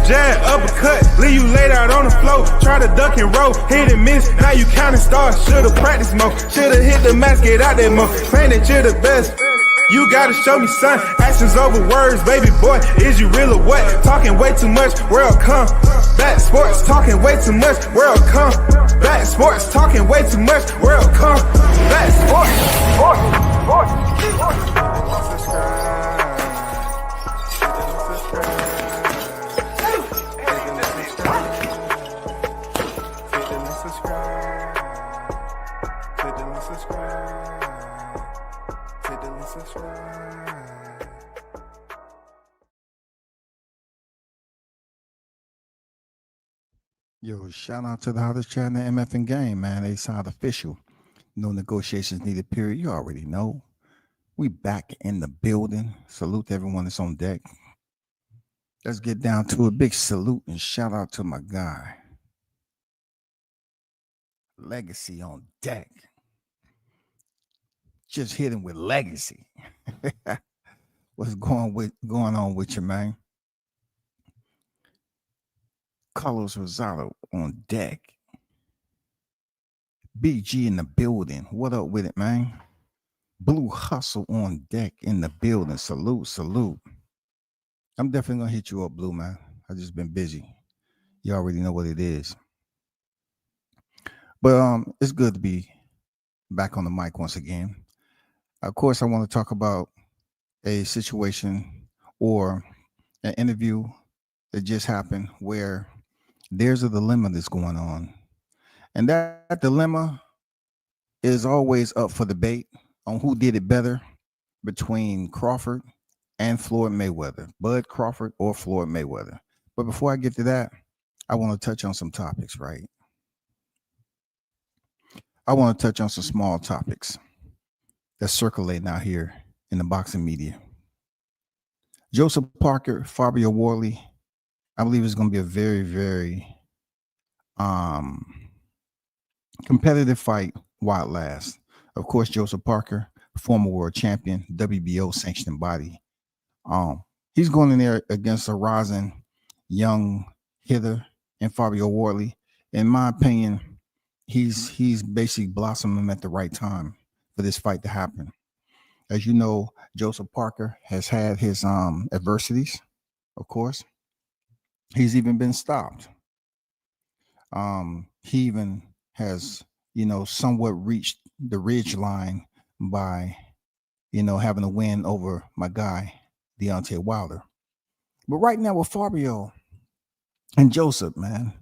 jab, uppercut, leave you laid out on the floor. Try to duck and roll, hit and miss, now you counting stars. Should've practiced more, should've hit the mask, get out there more. Claim that you're the best. You gotta show me, son. Actions over words, baby boy. Is you real or what? Talking way too much, world combat sports. Talking way too much, world combat sports. Talking way too much, world combat sports. Yo, shout out to the hottest chat in the MF game, man. They signed official. No negotiations needed, period. You already know. We back in the building. Salute to everyone that's on deck. Let's get down to a big salute and shout out to my guy. Legacy on deck. Just hit him with legacy. What's going on with you, man? Carlos Rosado on deck. BG in the building. What up with it, man? Blue Hustle on deck in the building. Salute, salute. I'm definitely going to hit you up, Blue, man. I've just been busy. You already know what it is. But it's good to be back on the mic once again. Of course, I want to talk about a situation or an interview that just happened where there's a dilemma that's going on. And that dilemma is always up for debate on who did it better between Crawford and Floyd Mayweather, Bud Crawford or Floyd Mayweather. But before I get to that, I want to touch on some topics, right? I want to touch on some small topics that's circulating out here in the boxing media. Joseph Parker, Fabio Wardley, I believe it's going to be a very, very competitive fight while it lasts. Of course, Joseph Parker, former world champion, WBO sanctioned body. He's going in there against a rising young hitter in Fabio Wardley. In my opinion, he's basically blossoming at the right time for this fight to happen. As you know, Joseph Parker has had his adversities, of course. He's even been stopped. He even has, somewhat reached the ridge line by, having a win over my guy, Deontay Wilder. But right now with Fabio and Joseph, man,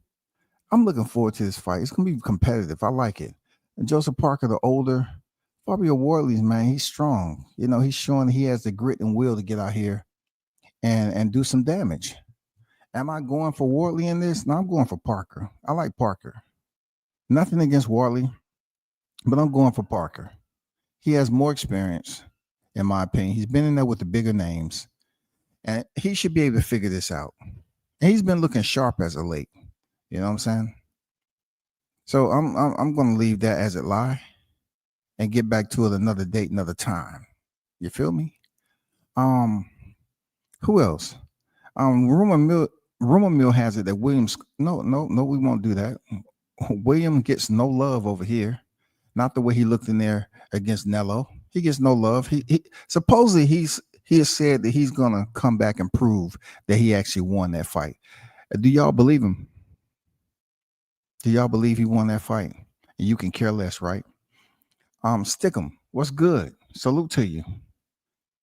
I'm looking forward to this fight. It's going to be competitive. I like it. And Joseph Parker, the older, Fabio Wardley, man, he's strong. He's showing he has the grit and will to get out here and do some damage. Am I going for Wardley in this? No, I'm going for Parker. I like Parker. Nothing against Wardley, but I'm going for Parker. He has more experience, in my opinion. He's been in there with the bigger names, and he should be able to figure this out. And he's been looking sharp as of late. You know what I'm saying? So I'm going to leave that as it lie and get back to it another date, another time. You feel me? Who else? Rumor mill has it that Williams. No, we won't do that. William gets no love over here. Not the way he looked in there against Nello. He gets no love. He supposedly he has said that he's gonna come back and prove that he actually won that fight. Do y'all believe him? Do y'all believe he won that fight? And you can care less, right? Stickum, what's good? Salute to you.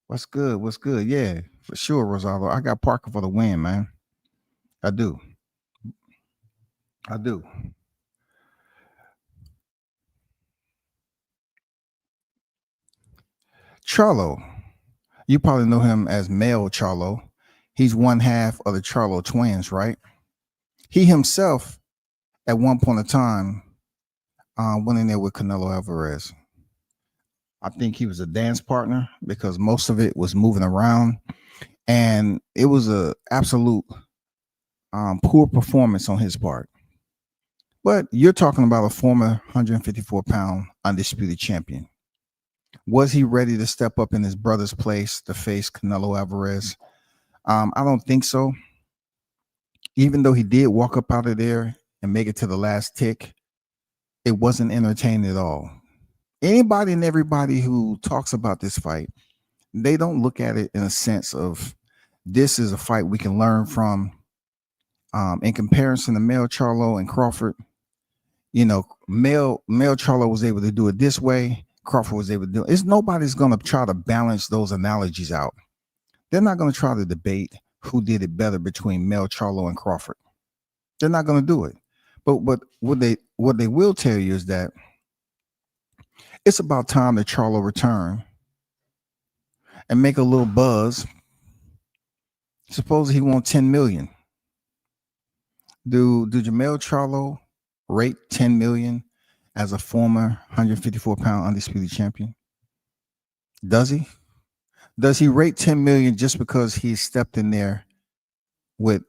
What's good? What's good? Yeah, for sure, Rosaldo. I got Parker for the win, man. I do. Charlo. You probably know him as Male Charlo. He's one half of the Charlo twins, right? He himself, at one point in time, went in there with Canelo Alvarez. I think he was a dance partner because most of it was moving around, and it was a absolute poor performance on his part. But you're talking about a former 154-pound undisputed champion. Was he ready to step up in his brother's place to face Canelo Alvarez? I don't think so. even though he did walk up out of there and make it to the last tick, it wasn't entertaining at all. Anybody and everybody who talks about this fight, they don't look at it in a sense of this is a fight we can learn from. In comparison to Mel Charlo and Crawford, Mel Charlo was able to do it this way. Crawford was able to do it. It's nobody's going to try to balance those analogies out. They're not going to try to debate who did it better between Mel Charlo and Crawford. They're not going to do it. But what they will tell you is that it's about time that Charlo return and make a little buzz. Suppose he won 10 million. Do Jamel Charlo rate 10 million as a former 154-pound undisputed champion? Does he? Does he rate 10 million just because he stepped in there with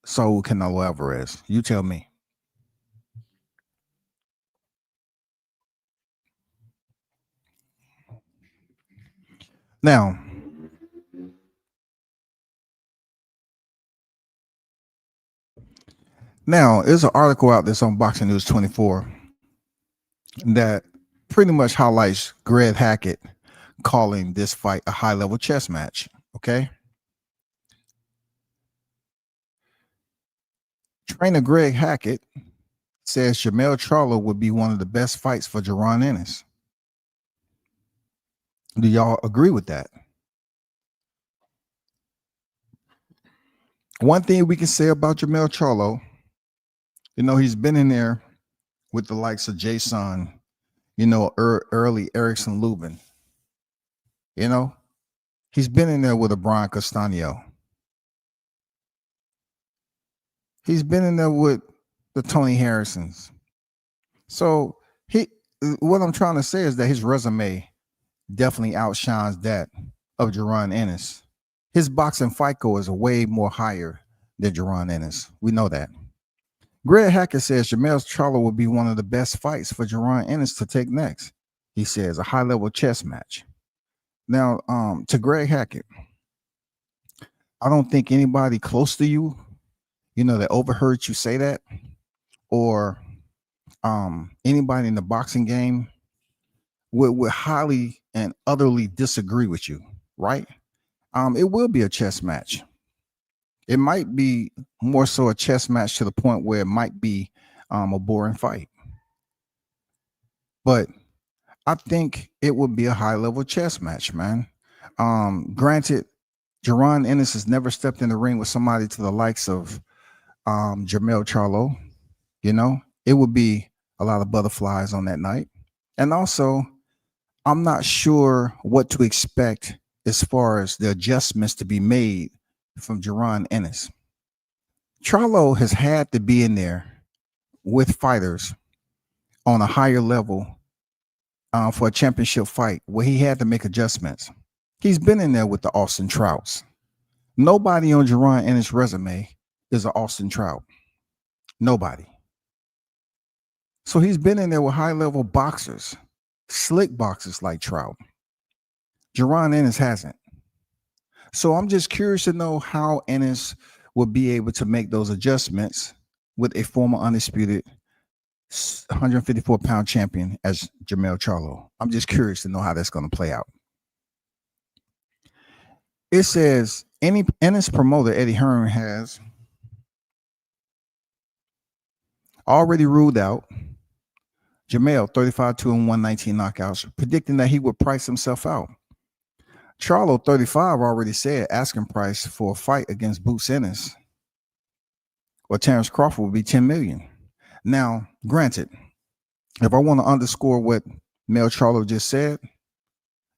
Saul Canelo Alvarez? You tell me. Now, there's an article out that's on Boxing News 24 that pretty much highlights Greg Hackett calling this fight a high-level chess match. Okay. Trainer Greg Hackett says Jamel Charlo would be one of the best fights for Jaron Ennis. Do y'all agree with that? One thing we can say about Jamel Charlo, he's been in there with the likes of Jason, early Erickson Lubin. He's been in there with a Brian Castano. He's been in there with the Tony Harrisons. So what I'm trying to say is that his resume definitely outshines that of Jaron Ennis. His boxing FICO is way more higher than Jaron Ennis. We know that. Greg Hackett says Jamel Charlo will be one of the best fights for Jaron Ennis to take next. He says a high-level chess match. Now, to Greg Hackett, I don't think anybody close to you, that overheard you say that, or anybody in the boxing game would highly and utterly disagree with you, right? It will be a chess match. It might be more so a chess match to the point where it might be a boring fight. But I think it would be a high-level chess match, man. Granted, Jaron Ennis has never stepped in the ring with somebody to the likes of Jamel Charlo. It would be a lot of butterflies on that night. And also, I'm not sure what to expect as far as the adjustments to be made from Jaron Ennis. Charlo has had to be in there with fighters on a higher level for a championship fight where he had to make adjustments. He's been in there with the Austin Trouts. Nobody on Jaron Ennis' resume is an Austin Trout. Nobody. So he's been in there with high-level boxers, slick boxers like Trout. Jaron Ennis hasn't. So I'm just curious to know how Ennis will be able to make those adjustments with a former undisputed 154-pound champion as Jamel Charlo. I'm just curious to know how that's going to play out. It says Ennis promoter Eddie Hearn has already ruled out Jamel 35-2 and 119 knockouts, predicting that he would price himself out. Charlo 35 already said asking price for a fight against Boots Ennis or Terrence Crawford would be 10 million. Now, granted, if I want to underscore what Mel Charlo just said,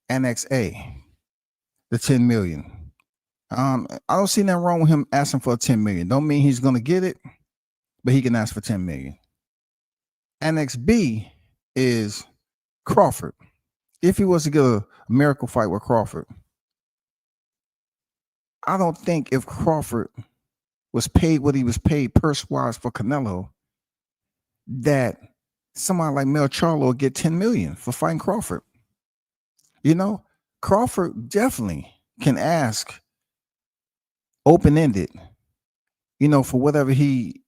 Annex A, the 10 million. I don't see nothing wrong with him asking for 10 million. Don't mean he's going to get it, but he can ask for 10 million. Annex B is Crawford. If he was to get a miracle fight with Crawford, I don't think if Crawford was paid what he was paid purse-wise for Canelo, that somebody like Mel Charlo would get 10 million for fighting Crawford. Crawford definitely can ask open-ended, for whatever he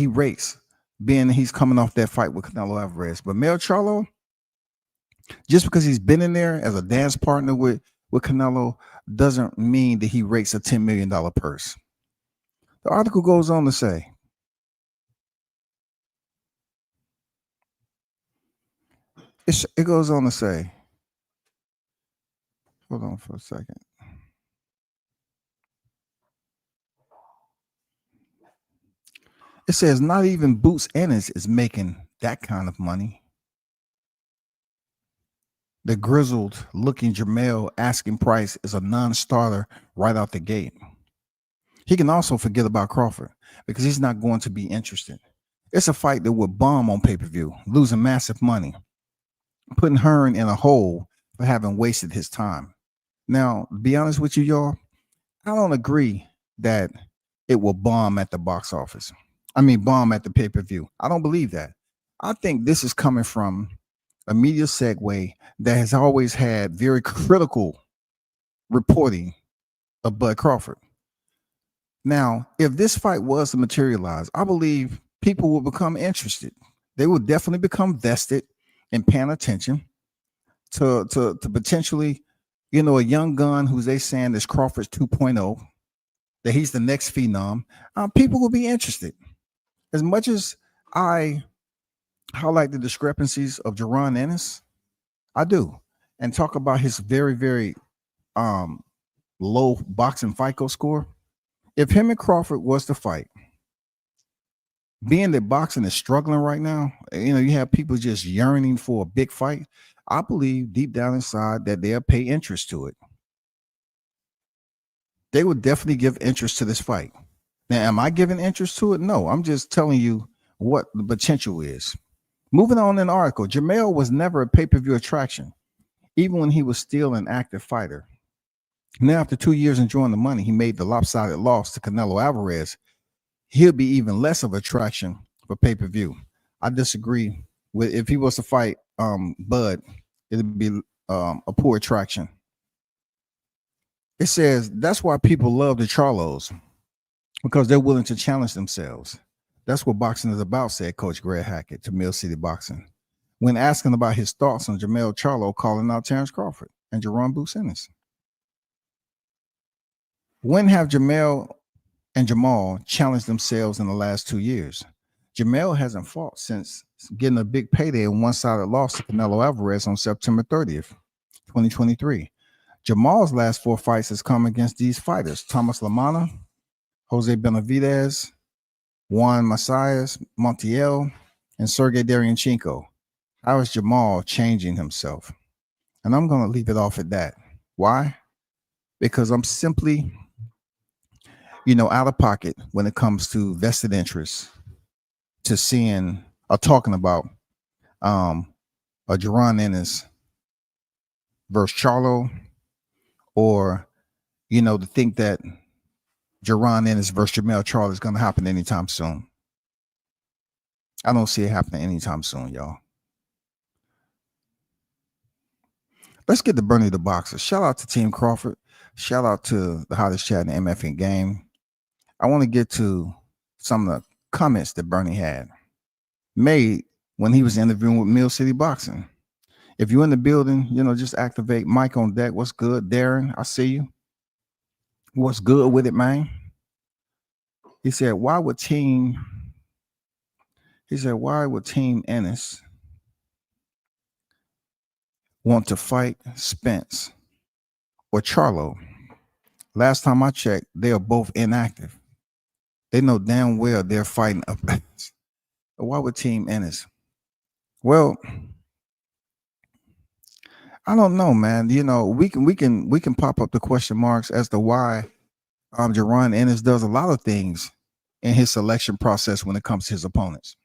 rates, being he's coming off that fight with Canelo Alvarez. But Mel Charlo, just because he's been in there as a dance partner with Canelo, doesn't mean that he rates a $10 million purse. The article goes on to say, it goes on to say, hold on for a second. It says not even Boots Ennis is making that kind of money. The grizzled looking Jermell asking price is a non-starter right out the gate. He can also forget about Crawford because he's not going to be interested. It's a fight that would bomb on pay-per-view, losing massive money, putting Hearn in a hole for having wasted his time. Now, to be honest with you, y'all, I don't agree that it will bomb at the box office. I mean, bomb at the pay-per-view. I don't believe that. I think this is coming from a media segue that has always had very critical reporting of Bud Crawford. Now, if this fight was to materialize, I believe people will become interested. They will definitely become vested and paying attention to potentially, a young gun who's they saying is Crawford's 2.0, that he's the next phenom. People will be interested. As much as I highlight the discrepancies of Jaron Ennis, I do, and talk about his very, very low boxing FICO score. If him and Crawford was to fight, being that boxing is struggling right now, you have people just yearning for a big fight. I believe deep down inside that they'll pay interest to it. They would definitely give interest to this fight. Now, am I giving interest to it? No, I'm just telling you what the potential is. Moving on in the article, Jermell was never a pay-per-view attraction, even when he was still an active fighter. Now, after 2 years enjoying the money, he made the lopsided loss to Canelo Alvarez. He'll be even less of an attraction for pay-per-view. I disagree with if he was to fight Bud, it'd be a poor attraction. It says that's why people love the Charlos, because they're willing to challenge themselves. That's what boxing is about, said Coach Greg Hackett to Mill City Boxing, when asking about his thoughts on Jermell Charlo calling out Terrence Crawford and Jerome Boots Ennis. When have Jermell and Jamal challenged themselves in the last 2 years? Jermell hasn't fought since getting a big payday and one-sided loss to Canelo Alvarez on September 30th, 2023. Jamal's last 4 fights has come against these fighters: Thomas Lamana, Jose Benavidez, Juan Macias Montiel, and Sergey Deryanchenko. How is Jamal changing himself? And I'm going to leave it off at that. Why? Because I'm simply, out of pocket when it comes to vested interests, to seeing or talking about a Jaron Ennis versus Charlo, or, to think that Jaron Ennis versus Jermell Charlo is going to happen anytime soon. I don't see it happening anytime soon, y'all. Let's get to Bernie the Boxer. Shout out to Team Crawford. Shout out to the hottest chat in the MFN game. I want to get to some of the comments that Bernie had made when he was interviewing with Mill City Boxing. If you're in the building, just activate Mike on deck. What's good, Darren? I see you. What's good with it, man? He said, why would Team Ennis want to fight Spence or Charlo? Last time I checked, they are both inactive. They know damn well they're fighting up. Why would Team Ennis? Well, I don't know, man. We can pop up the question marks as to why Jaron Ennis does a lot of things in his selection process when it comes to his opponents.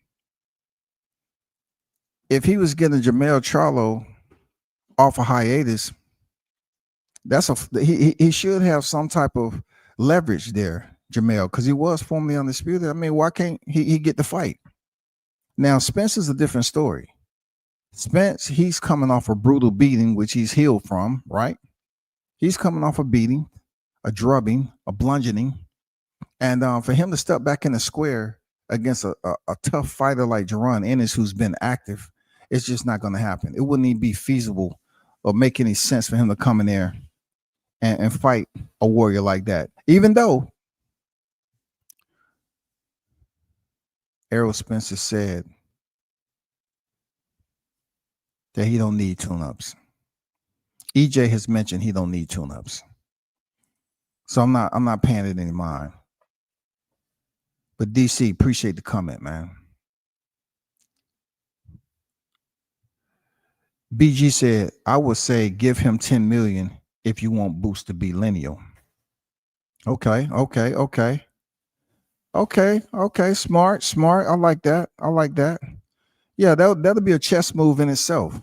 If he was getting Jermell Charlo off a hiatus, he should have some type of leverage there, Jermell, because he was formerly undisputed. I mean, why can't he get the fight? Now, Spence is a different story. Spence, he's coming off a brutal beating, which he's healed from, right? He's coming off a beating, a drubbing, a bludgeoning. And for him to step back in the square against a tough fighter like Jaron Ennis, who's been active, it's just not going to happen. It wouldn't even be feasible or make any sense for him to come in there and fight a warrior like that. Even though Errol Spencer said that he don't need tune-ups. EJ has mentioned he don't need tune-ups. So I'm not paying it any mind. But DC, appreciate the comment, man. BG said, I would say give him 10 million if you want Boost to be lineal. Okay. Smart. I like that. Yeah, that'll be a chess move in itself.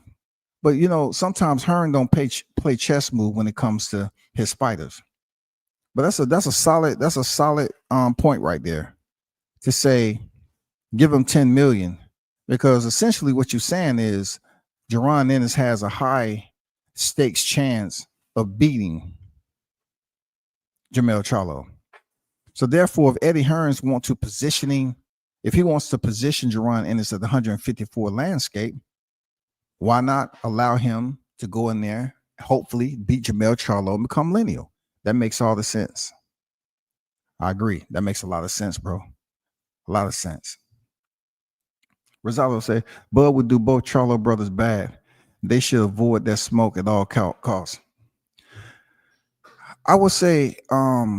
But you know, sometimes Hearn don't play chess move when it comes to his fighters. But that's a solid point right there to say give him 10 million, because essentially what you're saying is Jaron Ennis has a high stakes chance of beating Jermell Charlo. So therefore, if Eddie Hearns if he wants to position Jaron Ennis at the 154 landscape, why not allow him to go in there, hopefully beat Jermell Charlo and become lineal? That makes all the sense. I agree. That makes a lot of sense, bro. A lot of sense. Rosaldo say, Bud would do both Charlo brothers bad. They should avoid that smoke at all costs. I would say, why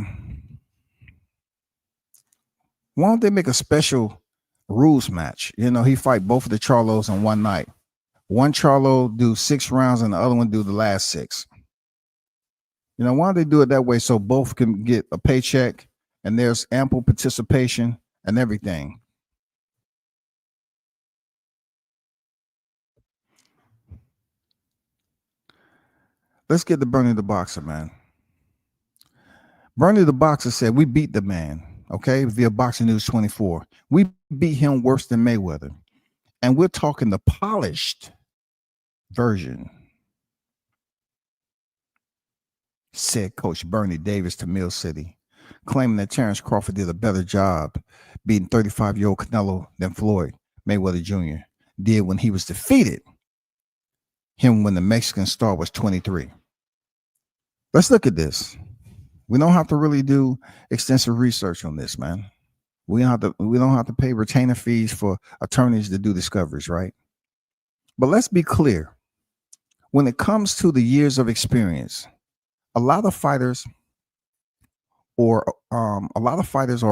don't they make a special rules match? You know, he fight both of the Charlos in one night. One Charlo do 6 rounds and the other one do the last 6. You know, why don't they do it that way so both can get a paycheck and there's ample participation and everything? Let's get to Bernie the Boxer, man. Bernie the Boxer said, we beat the man, okay, via Boxing News 24. We beat him worse than Mayweather. And we're talking the polished version, said Coach Bernie Davis to Mill City, claiming that Terrence Crawford did a better job beating 35-year-old Canelo than Floyd Mayweather Jr. did when he was defeated him when the Mexican star was 23. Let's look at this. We don't have to really do extensive research on this, man. We don't have to pay retainer fees for attorneys to do discoveries, right? But let's be clear. When it comes to the years of experience, a lot of fighters are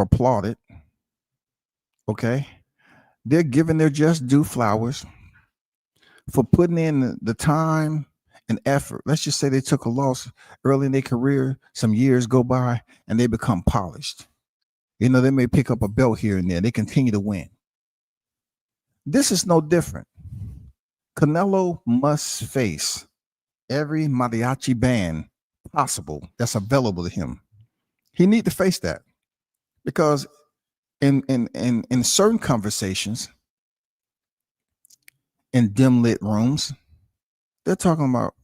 applauded. Okay, they're given their just due flowers for putting in the time and effort. Let's just say they took a loss early in their career, some years go by, and they become polished. You know, they may pick up a belt here and there. They continue to win. This is no different. Canelo must face every mariachi band possible that's available to him. He needs to face that, because in certain conversations in dim lit rooms, they're talking about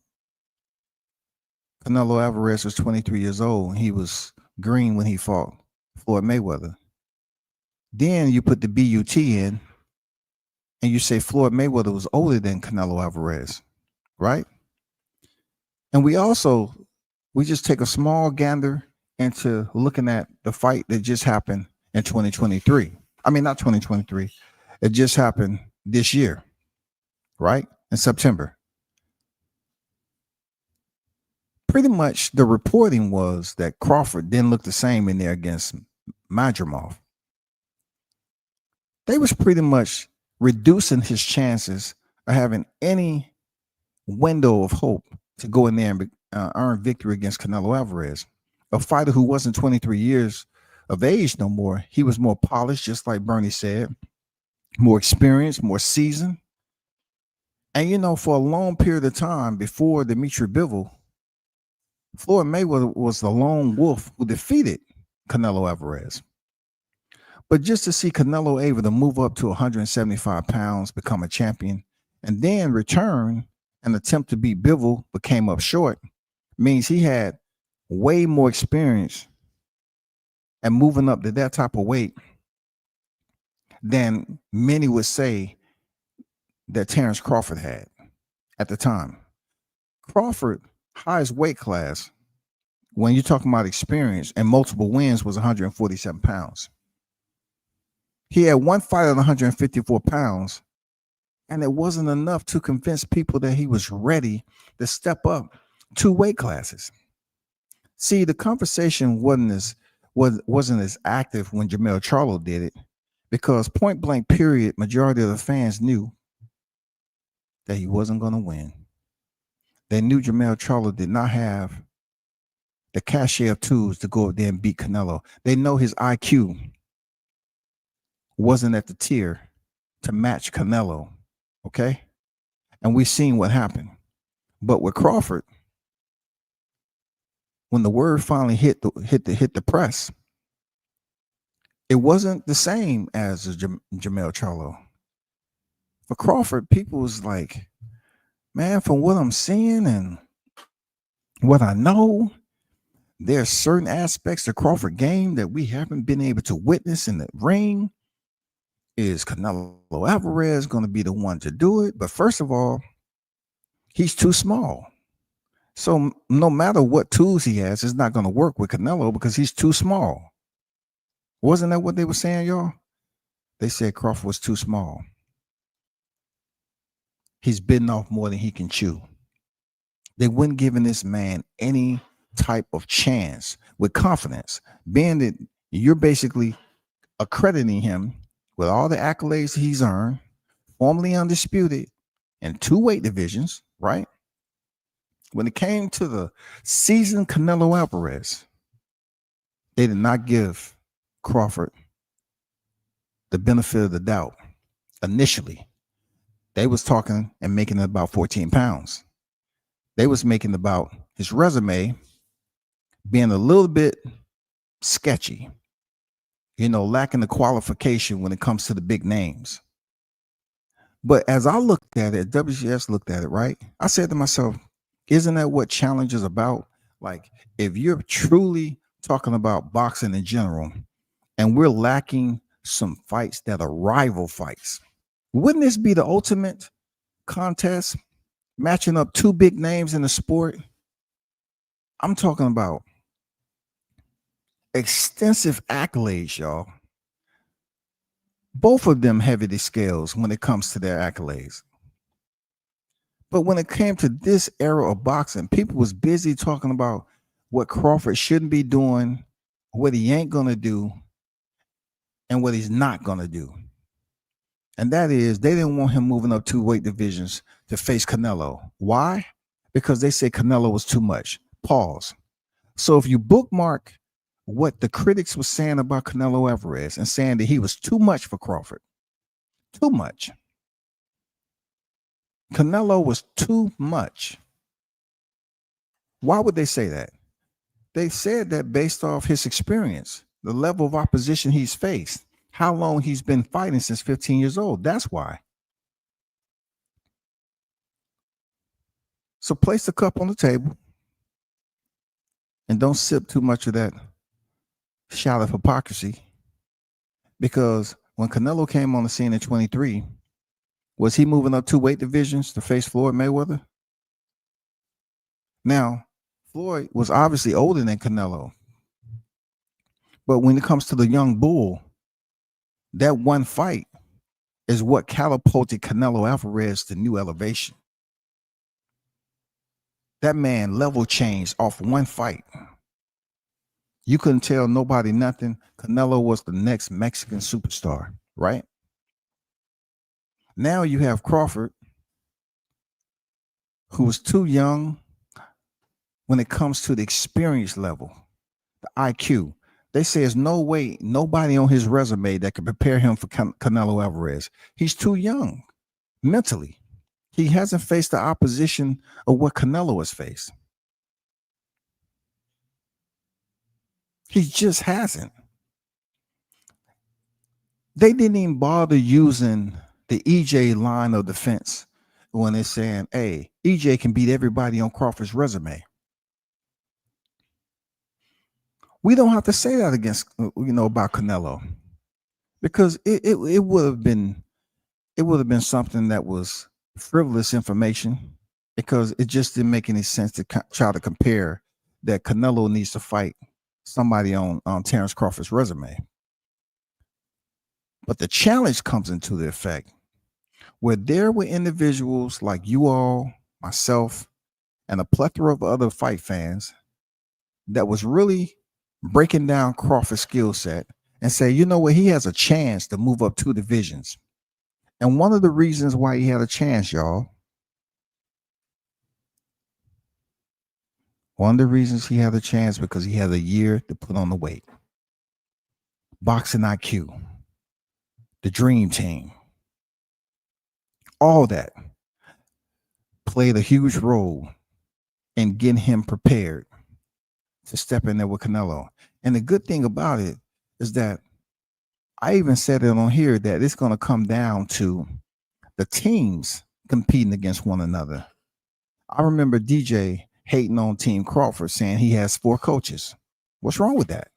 Canelo Alvarez was 23 years old and he was green when he fought Floyd Mayweather. Then you put the BUT in and you say Floyd Mayweather was older than Canelo Alvarez, right? And we just take a small gander into looking at the fight that just happened in 2023. I mean, not 2023. It just happened this year, right? In September. Pretty much the reporting was that Crawford didn't look the same in there against Madrimov. They was pretty much reducing his chances of having any window of hope to go in there and earn victory against Canelo Alvarez, a fighter who wasn't 23 years of age no more. He was more polished, just like Bernie said, more experienced, more seasoned. And, you know, for a long period of time before Dimitri Bivol, Floyd Mayweather was the lone wolf who defeated Canelo Alvarez. But just to see Canelo able to move up to 175 pounds, become a champion, and then return and attempt to beat Bivol, but came up short, means he had way more experience and moving up to that type of weight than many would say that Terrence Crawford had at the time. Crawford, highest weight class, when you're talking about experience and multiple wins, was 147 pounds. He had one fight at 154 pounds, and it wasn't enough to convince people that he was ready to step up 2 weight classes. See, the conversation wasn't as active when Jermell Charlo did it, because point blank period, majority of the fans knew that he wasn't going to win. They knew Jermell Charlo did not have the cachet of tools to go up there and beat Canelo. They know his IQ wasn't at the tier to match Canelo, okay? And we've seen what happened. But with Crawford, when the word finally hit the press, it wasn't the same as Jermell Charlo. For Crawford, people was like, man, from what I'm seeing and what I know, there's certain aspects of Crawford game that we haven't been able to witness in the ring. Is Canelo Alvarez going to be the one to do it? But first of all, he's too small. So no matter what tools he has, it's not going to work with Canelo because he's too small. Wasn't that what they were saying, y'all? They said Crawford was too small. He's bitten off more than he can chew. They weren't giving this man any type of chance with confidence, being that you're basically accrediting him with all the accolades he's earned, formerly undisputed in 2 weight divisions, right? When it came to the seasoned Canelo Alvarez, they did not give Crawford the benefit of the doubt initially. They was talking and making it about 14 pounds. They was making about his resume being a little bit sketchy, lacking the qualification when it comes to the big names. But as I looked at it, WCS looked at it, right? I said to myself, isn't that what challenge is about? Like, if you're truly talking about boxing in general, and we're lacking some fights that are rival fights, wouldn't this be the ultimate contest? Matching up 2 big names in the sport. I'm talking about extensive accolades, y'all. Both of them heavy the scales when it comes to their accolades. But when it came to this era of boxing, people was busy talking about what Crawford shouldn't be doing, what he ain't going to do, and what he's not going to do. And that is, they didn't want him moving up 2 weight divisions to face Canelo. Why? Because they said Canelo was too much. Pause. So if you bookmark what the critics were saying about Canelo Alvarez and saying that he was too much for Crawford, too much. Canelo was too much. Why would they say that? They said that based off his experience, the level of opposition he's faced, how long he's been fighting since 15 years old. That's why. So place the cup on the table and don't sip too much of that shot of hypocrisy. Because when Canelo came on the scene at 23, was he moving up 2 weight divisions to face Floyd Mayweather? Now, Floyd was obviously older than Canelo. But when it comes to the young bull, that one fight is what catapulted Canelo Alvarez to new elevation. That man level changed off one fight. You couldn't tell nobody nothing. Canelo was the next Mexican superstar, right? Now you have Crawford, who was too young when it comes to the experience level, the IQ. They say there's no way, nobody on his resume that could prepare him for Canelo Alvarez. He's too young mentally. He hasn't faced the opposition of what Canelo has faced. He just hasn't. They didn't even bother using the EJ line of defense when they're saying, hey, EJ can beat everybody on Crawford's resume. We don't have to say that against about Canelo, because it would have been something that was frivolous information, because it just didn't make any sense to try to compare that Canelo needs to fight somebody on Terrence Crawford's resume. But the challenge comes into the effect where there were individuals like you all, myself, and a plethora of other fight fans that was really breaking down Crawford's skill set and say, you know what, he has a chance to move up 2 divisions. And one of the reasons why he had a chance, y'all, one of the reasons he had a chance, because he had a year to put on the weight. Boxing IQ, the dream team, all that played a huge role in getting him prepared to step in there with Canelo. And the good thing about it is that I even said it on here that it's going to come down to the teams competing against one another. I remember DJ hating on Team Crawford, saying he has 4 coaches. What's wrong with that?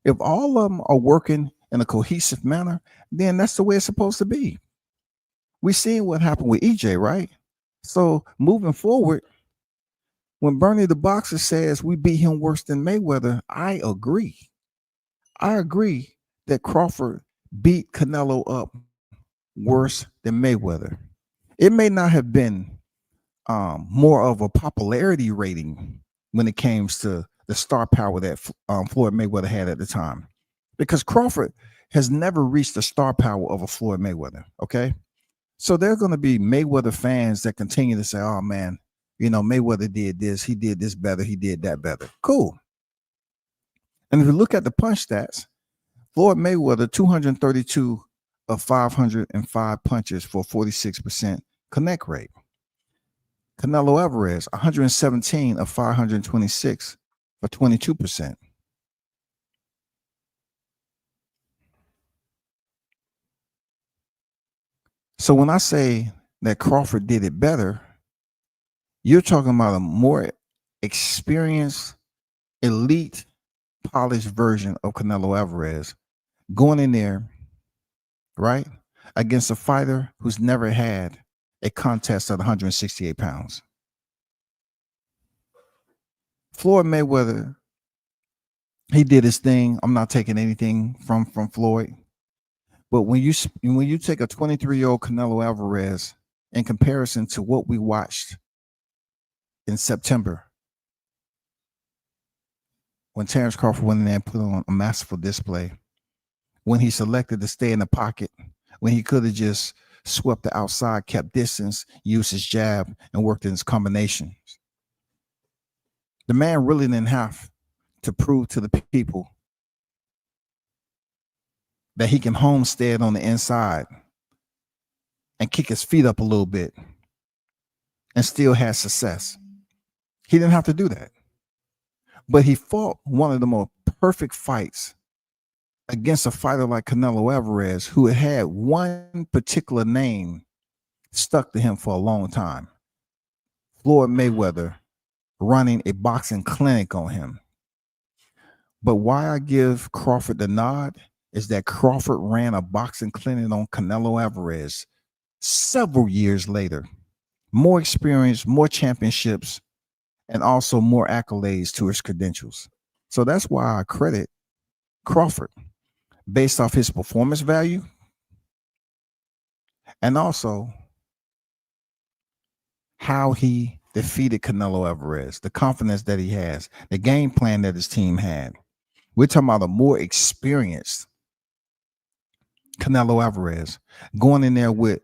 If all of them are working in a cohesive manner, then that's the way it's supposed to be. We seen what happened with EJ, right? So moving forward, when Bernie the boxer says we beat him worse than Mayweather, I agree. I agree that Crawford beat Canelo up worse than Mayweather. It may not have been more of a popularity rating when it came to the star power that Floyd Mayweather had at the time, because Crawford has never reached the star power of a Floyd Mayweather. Okay. So there are going to be Mayweather fans that continue to say, oh man, Mayweather did this, he did this better, he did that better. Cool. And if you look at the punch stats, Floyd Mayweather, 232 of 505 punches for 46% connect rate. Canelo Alvarez, 117 of 526 for 22%. So when I say that Crawford did it better, you're talking about a more experienced, elite, polished version of Canelo Alvarez going in there, right, against a fighter who's never had a contest at 168 pounds. Floyd Mayweather, he did his thing. I'm not taking anything from Floyd. But when you take a 23-year-old Canelo Alvarez in comparison to what we watched in September, when Terrence Crawford went in there and put on a masterful display, when he selected to stay in the pocket, when he could have just swept the outside, kept distance, used his jab, and worked in his combinations. The man really didn't have to prove to the people that he can homestead on the inside and kick his feet up a little bit and still have success. He didn't have to do that. But he fought one of the most perfect fights against a fighter like Canelo Alvarez, who had one particular name stuck to him for a long time. Floyd Mayweather running a boxing clinic on him. But why I give Crawford the nod is that Crawford ran a boxing clinic on Canelo Alvarez several years later. More experience, more championships, and also more accolades to his credentials. So that's why I credit Crawford based off his performance value and also how he defeated Canelo Alvarez, the confidence that he has, the game plan that his team had. We're talking about a more experienced Canelo Alvarez going in there with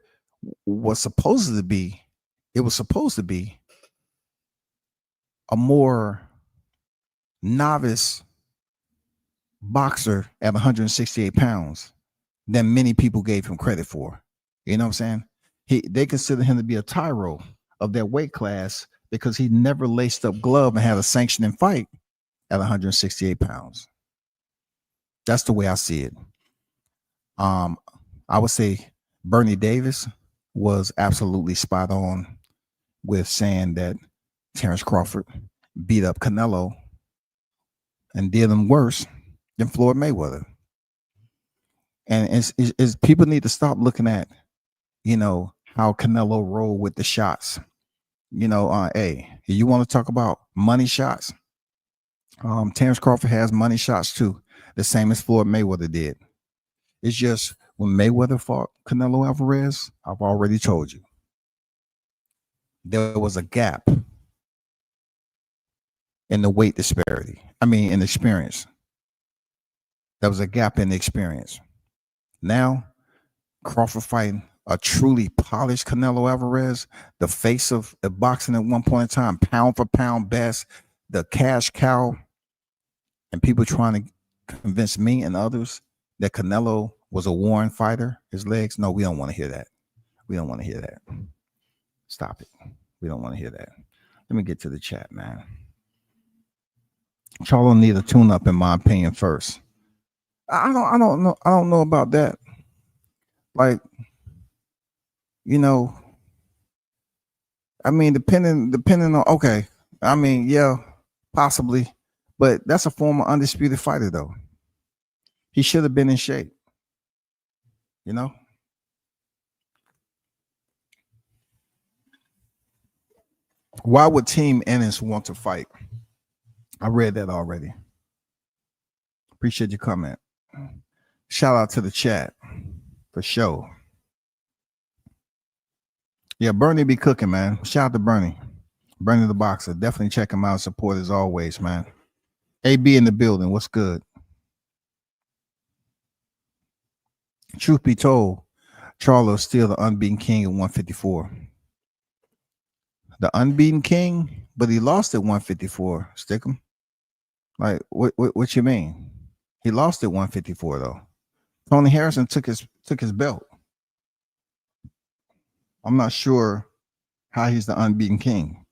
was supposed to be a more novice boxer at 168 pounds than many people gave him credit for. You know what I'm saying? They consider him to be a tyro of that weight class because he never laced up glove and had a sanctioning fight at 168 pounds. That's the way I see it. I would say Bernie Davis was absolutely spot on with saying that Terrence Crawford beat up Canelo and did him worse than Floyd Mayweather. And it's people need to stop looking at, how Canelo rolled with the shots. Hey, you want to talk about money shots? Terrence Crawford has money shots too, the same as Floyd Mayweather did. It's just when Mayweather fought Canelo Alvarez, I've already told you, there was a gap in the weight disparity. I mean, in experience. There was a gap in the experience. Now, Crawford fighting a truly polished Canelo Alvarez, the face of boxing at one point in time, pound for pound best, the cash cow, and people trying to convince me and others that Canelo was a worn fighter, his legs. No, we don't want to hear that. We don't want to hear that. Stop it. We don't want to hear that. Let me get to the chat, man. Charlo need a tune-up, in my opinion, first. I don't know about that. Like, I mean, depending on, okay. I mean, yeah, possibly. But that's a former undisputed fighter, though. He should have been in shape. Why would Team Ennis want to fight? I read that already. Appreciate your comment. Shout out to the chat for sure. Yeah, Bernie be cooking, man. Shout out to Bernie. Bernie the Boxer. Definitely check him out. Support as always, man. AB in the building. What's good? Truth be told, Charlo is still the unbeaten king at 154. The unbeaten king, but he lost at 154. Stickum. Like, what you mean? He lost at 154 though. Tony Harrison took his belt. I'm not sure how he's the unbeaten king.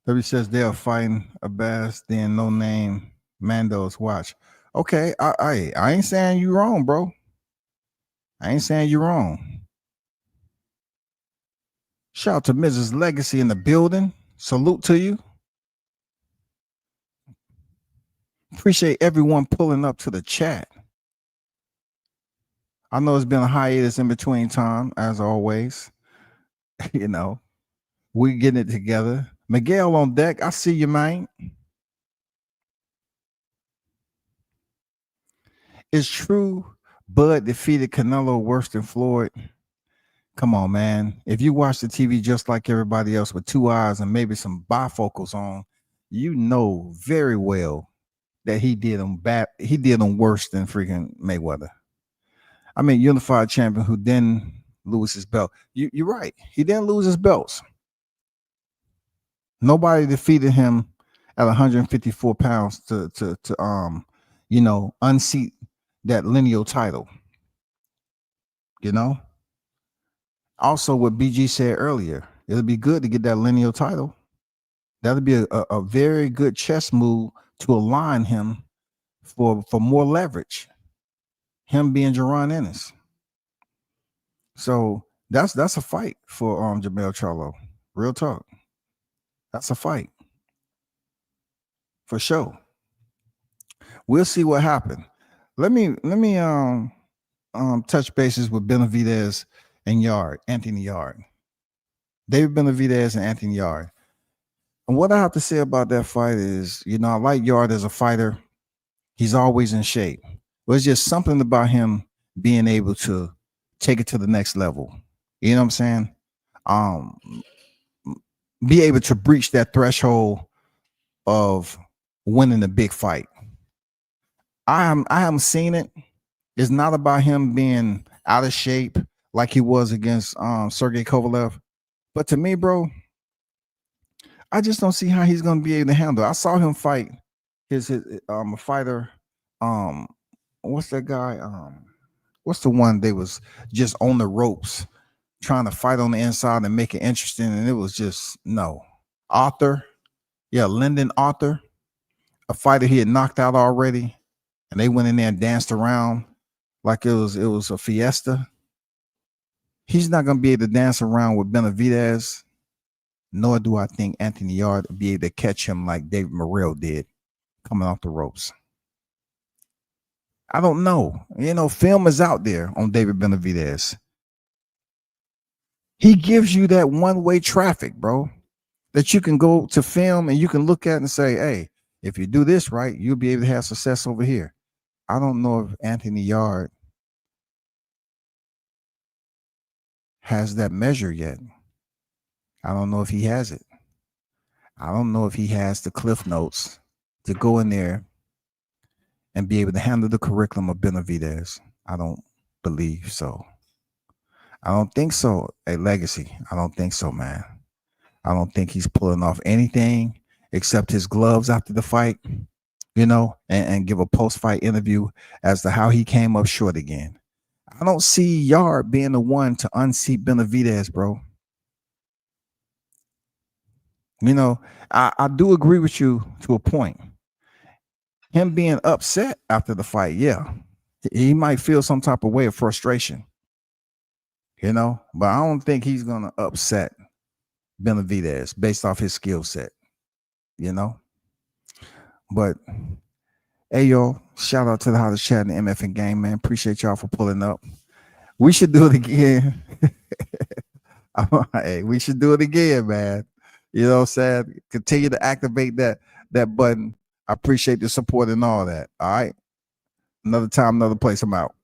W says they are fighting Abbas, then no name Mando's watch. Okay, I ain't saying you wrong, bro. I ain't saying you wrong. Shout out to Mrs. Legacy in the building. Salute to you. Appreciate everyone pulling up to the chat. I know it's been a hiatus in between time, as always. We getting it together. Miguel on deck. I see you, man. It's true Bud defeated Canelo worse than Floyd. Come on, man. If you watch the TV just like everybody else with two eyes and maybe some bifocals on, you know very well that he did him bad. He did him worse than freaking Mayweather. I mean, unified champion who didn't lose his belt. You're right. He didn't lose his belts. Nobody defeated him at 154 pounds to unseat that lineal title. Also, what BG said earlier, it'll be good to get that lineal title. That'll be a very good chess move to align him for more leverage. Him being Jaron Ennis. So that's a fight for Jermell Charlo. Real talk. That's a fight. For sure. We'll see what happens. Let me touch bases with Benavidez and Anthony Yard. David Benavidez and Anthony Yard. And what I have to say about that fight is, I like Yard as a fighter. He's always in shape. But it's just something about him being able to take it to the next level. You know what I'm saying? Be able to breach that threshold of winning a big fight. I haven't seen it. It's not about him being out of shape like he was against Sergey Kovalev. But to me, bro, I just don't see how he's going to be able to handle it. I saw him fight his fighter. What's that guy? What's the one they was just on the ropes trying to fight on the inside and make it interesting, and it was just no. Arthur, Lyndon Arthur, a fighter he had knocked out already, and they went in there and danced around like it was a fiesta. He's not gonna be able to dance around with Benavidez. nor do I think Anthony Yarde will be able to catch him like David Morrell did coming off the ropes. I don't know. Film is out there on David Benavidez. He gives you that one-way traffic, bro, that you can go to film and you can look at and say, hey, if you do this right, you'll be able to have success over here. I don't know if Anthony Yarde has that measure yet. I don't know if he has it. I don't know if he has the cliff notes to go in there and be able to handle the curriculum of Benavidez. I don't believe so. I don't think so. A legacy. I don't think so, man. I don't think he's pulling off anything except his gloves after the fight, and give a post-fight interview as to how he came up short again. I don't see Yarde being the one to unseat Benavidez, bro. I do agree with you to a point. Him being upset after the fight, yeah, he might feel some type of way of frustration, but I don't think he's going to upset Benavidez based off his skill set, But, hey, yo, shout out to the hottest chat in the MFN game, man. Appreciate y'all for pulling up. We should do it again. Hey, we should do it again, man. You know what I'm saying? Continue to activate that button. I appreciate the support and all that. All right. Another time, another place. I'm out.